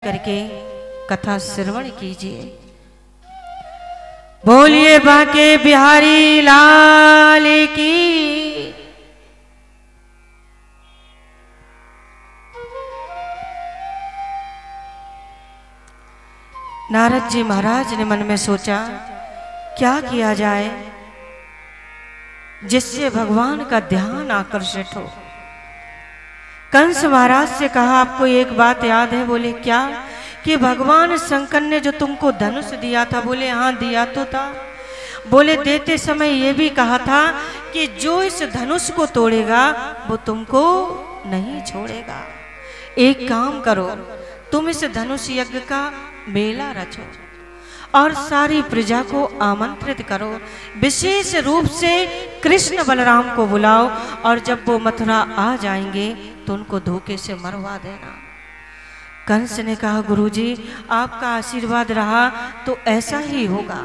करके कथा श्रवण कीजिए। बोलिए बांके बिहारी लाल की। नारद जी महाराज ने मन में सोचा क्या किया जाए जिससे भगवान का ध्यान आकर्षित हो। कंस महाराज से कहा आपको एक बात याद है? बोले क्या? कि भगवान शंकर ने जो तुमको धनुष दिया था। बोले हाँ दिया तो था। बोले देते समय ये भी कहा था कि जो इस धनुष को तोड़ेगा वो तुमको नहीं छोड़ेगा। एक काम करो, तुम इस धनुष यज्ञ का मेला रचो और सारी प्रजा को आमंत्रित करो। विशेष रूप से कृष्ण बलराम को बुलाओ और जब वो मथुरा आ जाएंगे तो उनको धोखे से मरवा देना। कंस ने कहा गुरुजी आपका आशीर्वाद रहा तो ऐसा ही होगा,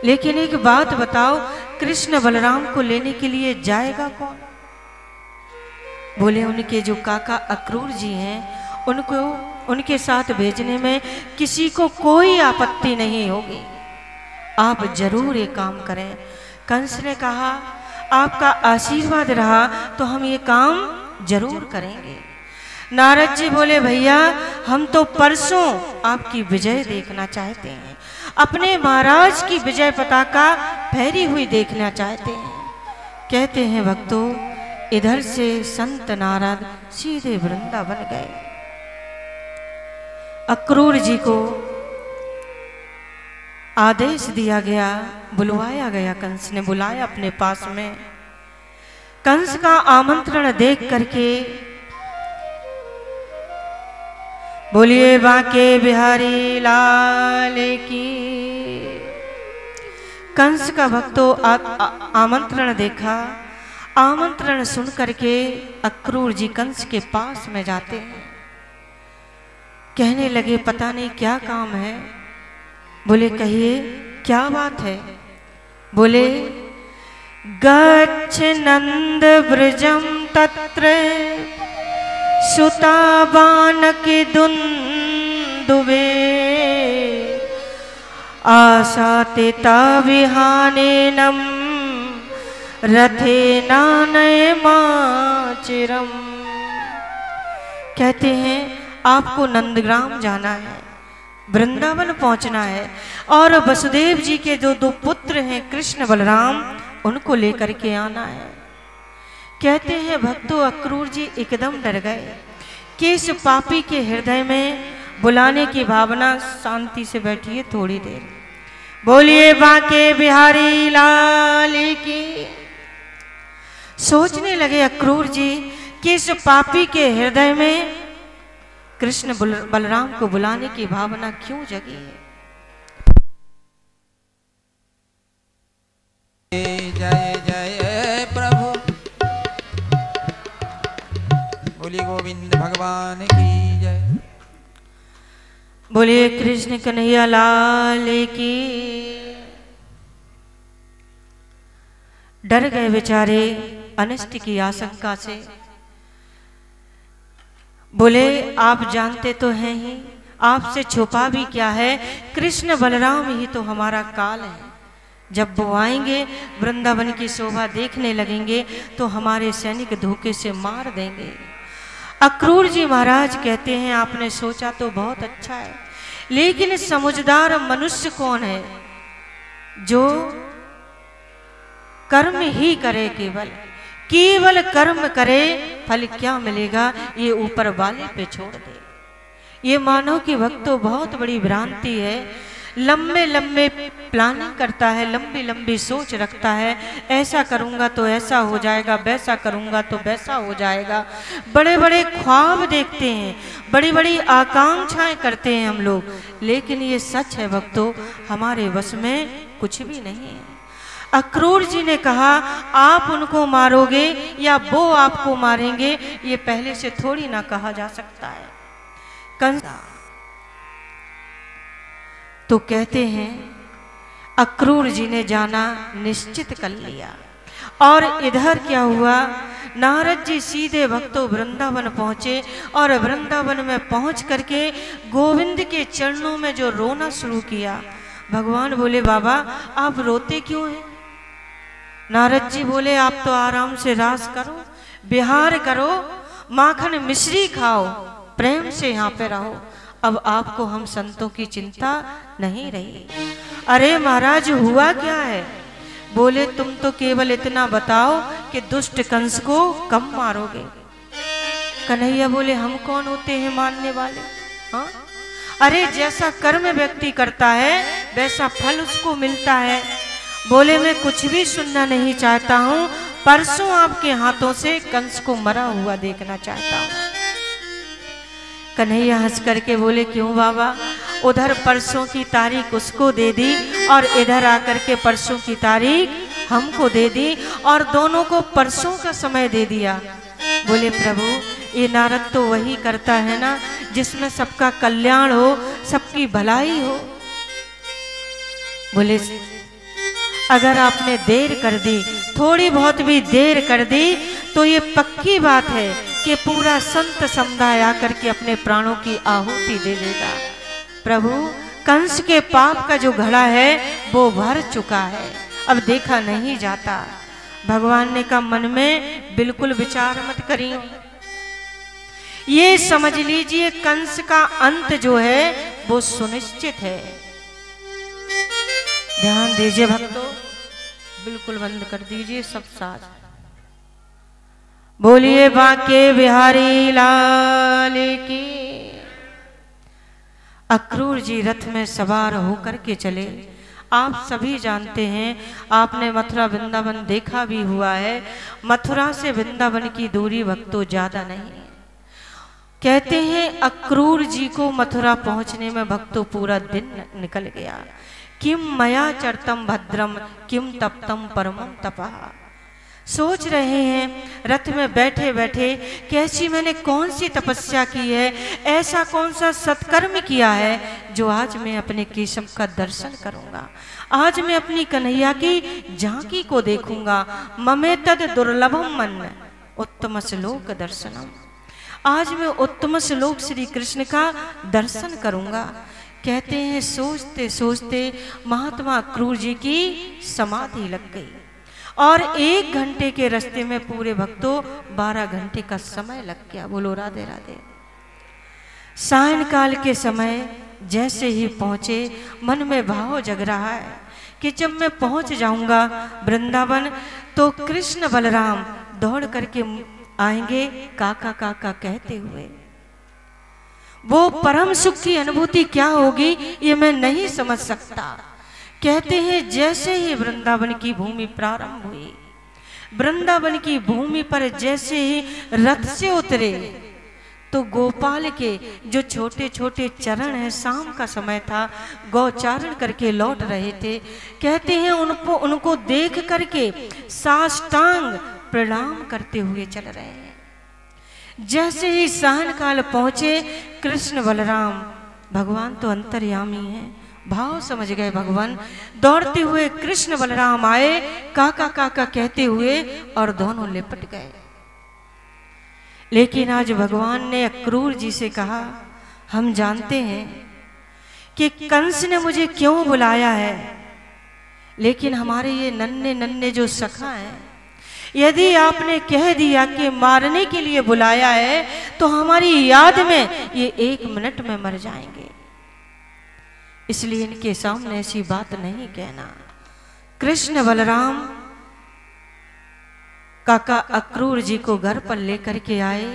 लेकिन एक बात बताओ कृष्ण बलराम को लेने के लिए जाएगा कौन? बोले उनके जो काका अक्रूर जी हैं उनको उनके साथ भेजने में किसी को कोई आपत्ति नहीं होगी। आप जरूर ये काम करें। कंस ने कहा आपका आशीर्वाद रहा तो हम ये काम जरूर करेंगे। नारद जी बोले भैया हम तो परसों आपकी विजय देखना चाहते हैं, अपने महाराज की विजय पताका फहरी हुई देखना चाहते हैं। कहते हैं भक्तों इधर से संत नारद सीधे वृंदावन गए। अक्रूर जी को आदेश दिया गया, बुलवाया गया। कंस ने बुलाया अपने पास में। कंस का आमंत्रण देख करके बोलिए बांके बिहारी लाल की। कंस का भक्तों आमंत्रण देखा। आमंत्रण सुन करके अक्रूर जी कंस के पास में जाते हैं। कहने लगे पता नहीं क्या काम है। बोले कहिए क्या बात है? बोले गच्छ नंद ब्रजम तत्र सुता बानकी दुंदुबे आसातिता विहानेनम रथे नानय माचिरम। कहते हैं आपको नंदग्राम जाना है, वृंदावन पहुंचना है और वसुदेव जी के जो दो पुत्र हैं कृष्ण बलराम उनको लेकर के आना है। कहते हैं भक्तों अक्रूर जी एकदम डर गए कि इस पापी के हृदय में बुलाने की भावना। शांति से बैठिए थोड़ी देर। बोलिए बांके बिहारी लाल की। सोचने लगे अक्रूर जी कि इस पापी के हृदय में कृष्ण बलराम को बुलाने की भावना क्यों जगी है। जय जय प्रभु बोलिए गोविंद भगवान की जय। बोलिए कृष्ण कन्हैया लाल की। डर गए बेचारे अनिष्ट की आशंका से। बोले आप जानते तो हैं ही, आपसे छुपा भी क्या है, कृष्ण बलराम ही तो हमारा काल है। जब वो आएंगे वृंदावन की शोभा देखने लगेंगे तो हमारे सैनिक धोखे से मार देंगे। अक्रूर जी महाराज कहते हैं आपने सोचा तो बहुत अच्छा है, लेकिन समझदार मनुष्य कौन है जो कर्म ही करे, केवल कर्म करे, फल क्या मिलेगा ये ऊपर वाले पे छोड़ दे। ये मानव की भक्तों बहुत बड़ी भ्रांति है। लंबे लंबे प्लानिंग करता है, लंबी लंबी सोच रखता है, ऐसा करूंगा तो ऐसा हो जाएगा, वैसा करूंगा तो वैसा हो जाएगा। बड़े बड़े ख्वाब देखते हैं, बड़ी बड़ी आकांक्षाएं करते हैं हम लोग, लेकिन ये सच है भक्तों हमारे वश में कुछ भी नहीं है। अक्रूर जी ने कहा आप उनको मारोगे या वो आपको मारेंगे, ये पहले से थोड़ी ना कहा जा सकता है। कंस तो कहते हैं अक्रूर जी ने जाना निश्चित कर लिया। और इधर क्या हुआ, नारद जी सीधे भक्तों वृंदावन पहुंचे और वृंदावन में पहुंच करके गोविंद के चरणों में जो रोना शुरू किया, भगवान बोले बाबा आप रोते क्यों हैं? नारद जी बोले आप तो आराम से रास करो, विहार करो, माखन मिश्री खाओ, प्रेम से यहाँ पे रहो, अब आपको हम संतों की चिंता नहीं रही। अरे महाराज हुआ क्या है? बोले तुम तो केवल इतना बताओ कि दुष्ट कंस को कब मारोगे। कन्हैया बोले हम कौन होते हैं मारने वाले? हाँ, अरे जैसा कर्म व्यक्ति करता है वैसा फल उसको मिलता है। बोले मैं कुछ भी सुनना नहीं चाहता हूँ, परसों आपके हाथों से कंस को मरा हुआ देखना चाहता हूँ। कन्हैया हंस करके बोले क्यों बाबा? उधर परसों की तारीख उसको दे दी और इधर आकर के परसों की तारीख हमको दे दी और दोनों को परसों का समय दे दिया। बोले प्रभु ये नारद तो वही करता है ना जिसमें सबका कल्याण हो, सबकी भलाई हो। बोले अगर आपने देर कर दी, थोड़ी बहुत भी देर कर दी, तो ये पक्की बात है कि पूरा संत समुदाय आकर के अपने प्राणों की आहुति दे देगा। प्रभु कंस के पाप का जो घड़ा है वो भर चुका है, अब देखा नहीं जाता। भगवान ने कहा मन में बिल्कुल विचार मत करिए, ये समझ लीजिए कंस का अंत जो है वो सुनिश्चित है। ध्यान दीजिए भक्तों, बिल्कुल बंद कर दीजिए सब साथ। बोलिए बांके बिहारी लाल की। अक्रूर जी रथ में सवार होकर के चले। आप सभी जानते हैं, आपने मथुरा वृंदावन देखा भी हुआ है। मथुरा से वृंदावन की दूरी भक्तों ज्यादा नहीं है। कहते हैं अक्रूर जी को मथुरा पहुंचने में भक्तों पूरा दिन निकल गया। किम मया चरतम भद्रम किम तप्तम परमम तपः। सोच रहे हैं रथ में बैठे बैठे कैसी मैंने कौन सी तपस्या की है, ऐसा कौन सा सत्कर्म किया है जो आज मैं अपने केशव का दर्शन करूंगा, आज मैं अपनी कन्हैया की झांकी को देखूंगा। ममे तद दुर्लभम मन उत्तम श्लोक दर्शनम। आज मैं उत्तम श्लोक श्री कृष्ण का दर्शन करूंगा। कहते हैं सोचते सोचते महात्मा अक्रूर जी की समाधि लग गई और 1 घंटे के रास्ते में पूरे भक्तों 12 घंटे का समय लग गया। बोलो राधे राधे। सायंकाल के समय जैसे ही पहुंचे मन में भाव जग रहा है कि जब मैं पहुंच जाऊंगा वृंदावन तो कृष्ण बलराम दौड़ करके आएंगे काका काका कहते हुए। वो परम सुख की अनुभूति क्या होगी ये मैं नहीं समझ सकता। कहते हैं जैसे ही वृंदावन की भूमि प्रारंभ हुई, वृंदावन की भूमि पर जैसे ही रथ से उतरे तो गोपाल के जो छोटे छोटे चरण हैं, शाम का समय था, गौचारण करके लौट रहे थे। कहते हैं उनको देख करके साष्टांग प्रणाम करते हुए चल रहे हैं। जैसे ही सायंकाल पहुंचे कृष्ण बलराम, भगवान तो अंतर्यामी हैं, भाव समझ गए भगवान। दौड़ते हुए कृष्ण बलराम आए काका काका कहते हुए और दोनों लिपट गए। लेकिन आज भगवान ने अक्रूर जी से कहा हम जानते हैं कि कंस ने मुझे क्यों बुलाया है, लेकिन हमारे ये नन्हे नन्हे जो सखा हैं, यदि आपने कह दिया कि मारने के लिए बुलाया है तो हमारी याद में ये 1 मिनट में मर जाएंगे, इसलिए इनके सामने ऐसी बात नहीं कहना। कृष्ण बलराम काका अक्रूर जी को घर पर लेकर के आए।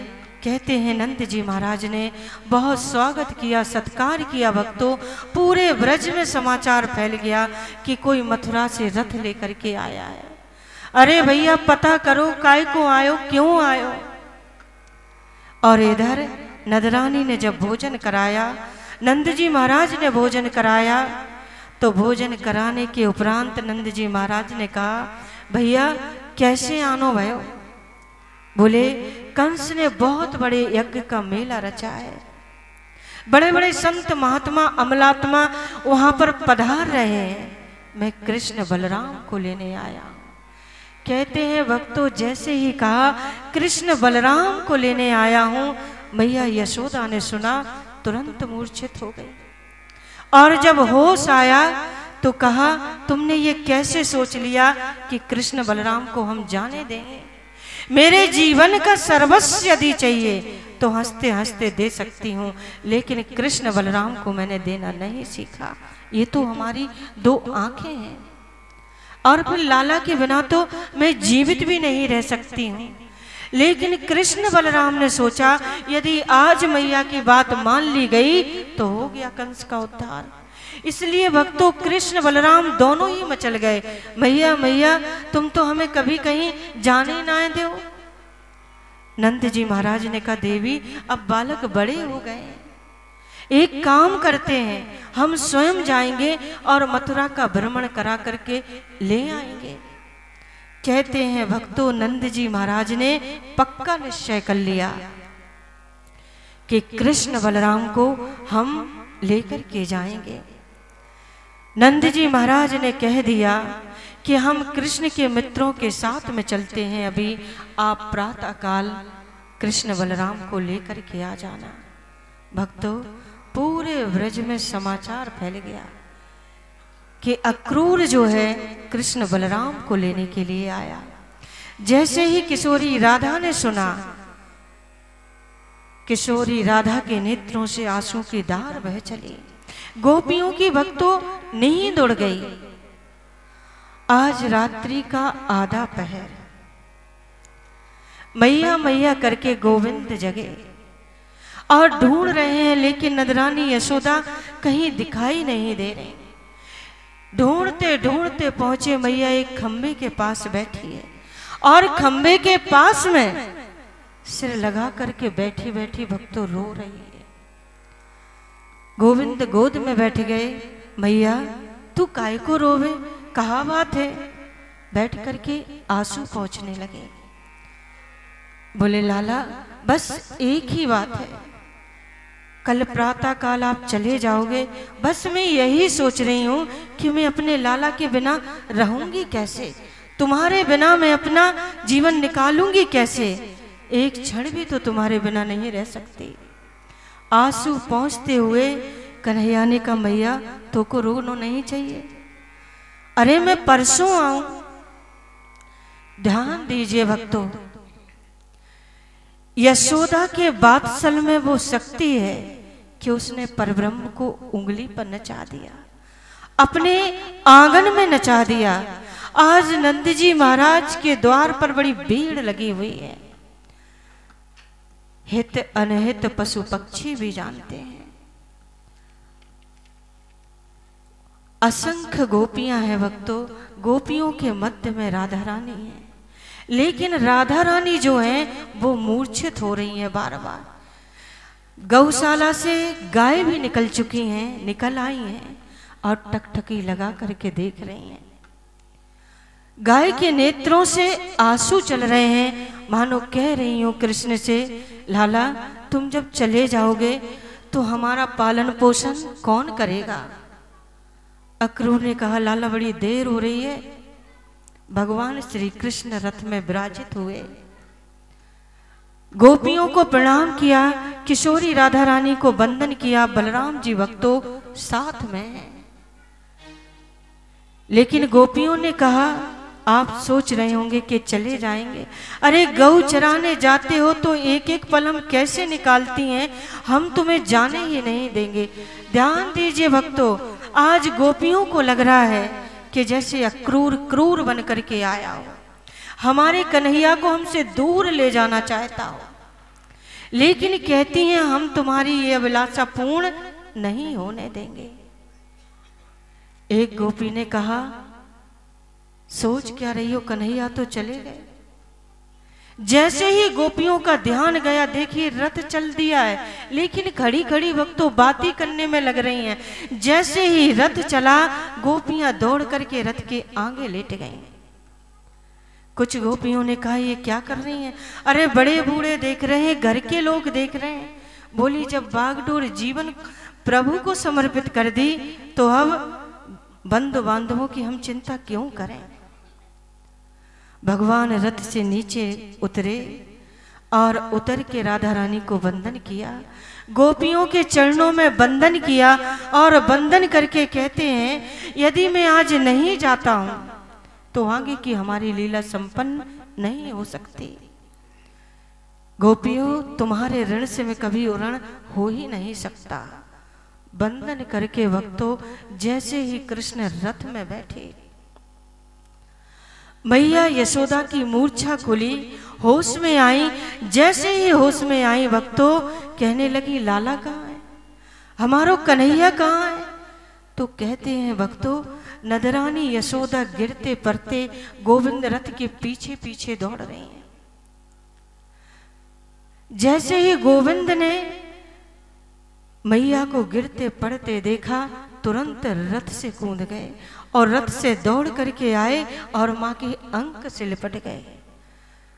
कहते हैं नंद जी महाराज ने बहुत स्वागत किया, सत्कार किया। भक्तों पूरे ब्रज में समाचार फैल गया कि कोई मथुरा से रथ लेकर के आया है। अरे भैया पता करो काय को आयो, क्यों आयो। और इधर नदरानी ने जब भोजन कराया, नंद जी महाराज ने भोजन कराया, तो भोजन कराने के उपरांत नंद जी महाराज ने कहा भैया कैसे आनो भयो। बोले कंस ने बहुत बड़े यज्ञ का मेला रचा है, बड़े बड़े संत महात्मा अमलात्मा वहां पर पधार रहे हैं, मैं कृष्ण बलराम को लेने आया। कहते हैं भक्तों जैसे ही कहा कृष्ण बलराम को लेने आया हूं, मैया यशोदा ने सुना तुरंत मूर्छित हो गई। और जब होश आया तो कहा, तुमने ये कैसे सोच लिया कि कृष्ण बलराम को हम जाने देंगे? मेरे जीवन का सर्वस्व यदि चाहिए तो हंसते हंसते दे सकती हूँ, लेकिन कृष्ण बलराम को मैंने देना नहीं सीखा। ये तो हमारी दो आंखें हैं, और फिर लाला के बिना तो मैं जीवित भी नहीं रह सकती हूँ। लेकिन कृष्ण बलराम ने सोचा, यदि आज मैया की बात मान ली गई तो हो गया कंस का उद्धार। इसलिए भक्तों, कृष्ण बलराम दोनों ही मचल गए, मैया मैया तुम तो हमें कभी कहीं जाने ना दो। नंद जी महाराज ने कहा, देवी अब बालक बड़े हो गए, एक काम करते हैं, हम स्वयं जाएंगे और मथुरा का भ्रमण करा करके ले आएंगे। कहते हैं भक्तों, नंद जी महाराज ने पक्का निश्चय कर लिया कि कृष्ण बलराम को हम लेकर के जाएंगे। नंद जी महाराज ने कह दिया कि हम कृष्ण के मित्रों के साथ में चलते हैं, अभी आप प्रातः काल कृष्ण बलराम को लेकर के आ जाना। भक्तों, पूरे ब्रज में समाचार फैल गया कि अक्रूर जो है कृष्ण बलराम को लेने के लिए आया। जैसे ही किशोरी राधा ने सुना, किशोरी राधा के नेत्रों से आंसू की धार बह चली। गोपियों की भक्तों नींद उड़ गई। आज रात्रि का आधा पहर, मैया मैया करके गोविंद जगे और ढूंढ रहे हैं, लेकिन नंदरानी यशोदा कहीं दिखाई नहीं दे रही। ढूंढते ढूंढते पहुंचे मैया एक खंबे के पास बैठी है, और खंबे के पास में सिर लगा करके बैठी बैठी भक्तों रो रही है। गोविंद गोद में बैठ गए, मैया तू काय को रोवे, कहा बात है? बैठ करके आंसू पोंछने लगे। बोले, लाला बस एक ही बात है, कल प्रातः काल आप चले जाओगे, बस मैं यही सोच रही हूं कि मैं अपने लाला के बिना रहूंगी कैसे, तुम्हारे बिना मैं अपना जीवन निकालूंगी कैसे, एक क्षण भी तो तुम्हारे बिना नहीं रह सकती। आंसू पहुंचते हुए कन्हैया ने कहा, मैया तो को रोना नहीं चाहिए, अरे मैं परसों आऊं। ध्यान दीजिए भक्तों, यशोदा के वात्सल में वो शक्ति है कि उसने परब्रह्म को उंगली पर नचा दिया, अपने आंगन में नचा दिया। आज नंद जी महाराज के द्वार पर बड़ी भीड़ लगी हुई है। हित अनहित पशु पक्षी भी जानते हैं। असंख्य गोपियां हैं भक्तों, गोपियों के मध्य में राधा रानी है, लेकिन राधा रानी जो है वो मूर्छित हो रही है बार बार। गौशाला से गाय भी निकल चुकी हैं, निकल आई हैं और टकटकी लगा करके देख रही हैं। गाय के नेत्रों से आंसू चल रहे हैं, मानो कह रही हूं कृष्ण से, लाला तुम जब चले जाओगे तो हमारा पालन पोषण कौन करेगा? अक्रूर ने कहा, लाला बड़ी देर हो रही है। भगवान श्री कृष्ण रथ में विराजित हुए, गोपियों को प्रणाम किया, किशोरी राधा रानी को वंदन किया। बलराम जी भक्तों साथ में हैं, लेकिन गोपियों ने कहा, आप सोच रहे होंगे कि चले जाएंगे, अरे गौ चराने जाते हो तो एक एक पल हम कैसे निकालती हैं, हम तुम्हें जाने ही नहीं देंगे। ध्यान दीजिए भक्तों, आज गोपियों को लग रहा है कि जैसे अक्रूर क्रूर बन करके आया हो, हमारे कन्हैया को हमसे दूर ले जाना चाहता हो, लेकिन कहती हैं हम तुम्हारी ये अभिलाषा पूर्ण नहीं होने देंगे। एक गोपी ने कहा, सोच क्या रही हो, कन्हैया तो चले गए। जैसे ही गोपियों का ध्यान गया, देखिए रथ चल दिया है, लेकिन खड़ी खड़ी भक्तों बातें करने में लग रही हैं। जैसे ही रथ चला, गोपियां दौड़ करके रथ के आगे लेट गईं। कुछ गोपियों ने कहा, ये क्या कर रही हैं? अरे बड़े बूढ़े देख रहे हैं, घर के लोग देख रहे हैं। बोली, जब बागडोर जीवन प्रभु को समर्पित कर दी तो अब बंधु बांधवों की हम चिंता क्यों करें? भगवान रथ से नीचे उतरे और उतर के राधा रानी को वंदन किया, गोपियों के चरणों में वंदन किया और वंदन करके कहते हैं यदि मैं आज नहीं जाता हूं तो आगे की हमारी लीला संपन्न नहीं हो सकती। गोपियों, तुम्हारे ऋण से मैं कभी ऋण हो ही नहीं सकता। वंदन करके भक्तों जैसे ही कृष्ण रथ में बैठे, मैया यशोदा की मूर्छा खुली, होश में आई। जैसे ही होश में आई भक्तों कहने लगी लाला कहाँ है, हमारो कन्हैया कहाँ है। तो कहते हैं भक्तों नदरानी यशोदा गिरते पड़ते गोविंद रथ के पीछे पीछे दौड़ रही हैं। जैसे ही गोविंद ने मैया को गिरते पड़ते देखा, तुरंत रथ से कूद गए और रथ से दौड़ करके आए और मां के अंक से लिपट गए।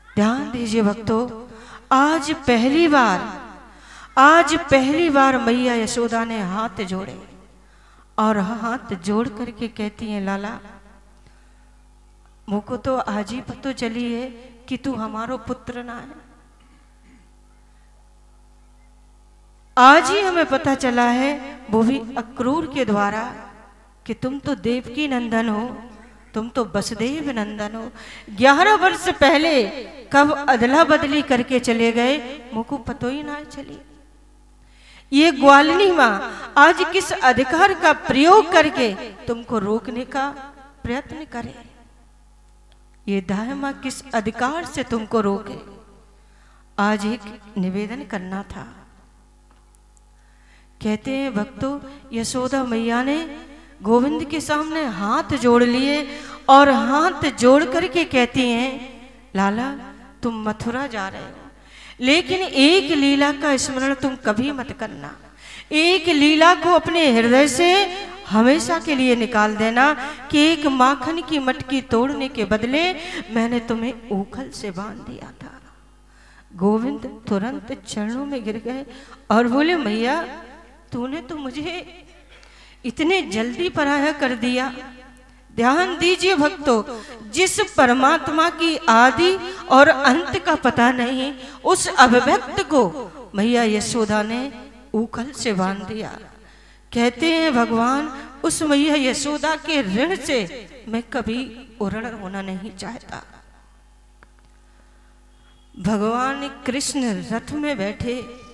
ध्यान दीजिए भक्तों, आज पहली बार मैया यशोदा ने हाथ जोड़े और हाथ जोड़ करके कहती हैं लाला, मुझको तो आज ही पता चली है कि तू हमारो पुत्र ना है। आज ही हमें पता चला है, वो भी अक्रूर के द्वारा, कि तुम तो देवकी नंदन हो, तुम तो वसुदेव नंदन हो। 11 वर्ष पहले कब अदला बदली करके चले गए, मुझको पता ही ना चली। ये ग्वालिनी माँ आज किस अधिकार का प्रयोग करके तुमको रोकने का प्रयत्न करे, ये दाह माँ किस अधिकार से तुमको रोके। आज एक निवेदन करना था। कहते हैं भक्तों यशोदा मैया ने गोविंद के सामने हाथ जोड़ लिए और हाथ जोड़ करके कहती हैं लाला तुम मथुरा जा रहे हो, लेकिन एक लीला का स्मरण तुम कभी मत करना। एक लीला को अपने हृदय से हमेशा के लिए निकाल देना कि एक माखन की मटकी तोड़ने के बदले मैंने तुम्हें ऊखल से बांध दिया था। गोविंद तुरंत चरणों में गिर गए और बोले मैया तूने तो मुझे इतने जल्दी पराया कर दिया। ध्यान दीजिए भक्तों, जिस परमात्मा की आदि और अंत का पता नहीं, उस अभिव्यक्त को मैया यशोदा ने ऊखल से बांध दिया। कहते हैं भगवान उस मैया यशोदा के ऋण से मैं कभी उऋण होना नहीं चाहता। भगवान कृष्ण रथ में बैठे,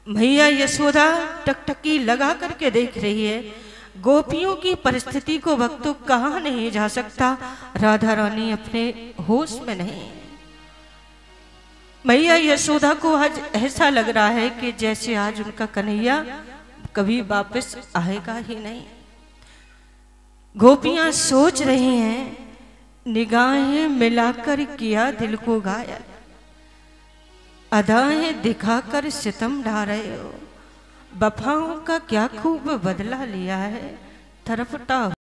मैया यशोदा टकटकी लगा करके देख रही है। गोपियों की परिस्थिति को भक्तों कहा नहीं जा सकता। राधा रानी अपने होश में नहीं। मैया यशोदा को आज ऐसा लग रहा है कि जैसे आज उनका कन्हैया कभी वापस आएगा ही नहीं। गोपियां सोच रही हैं, निगाहें मिलाकर किया दिल को घायल, अदाएं दिखाकर सितम ढा रहे हो, वफाओं का क्या खूब बदला लिया है, तरफटा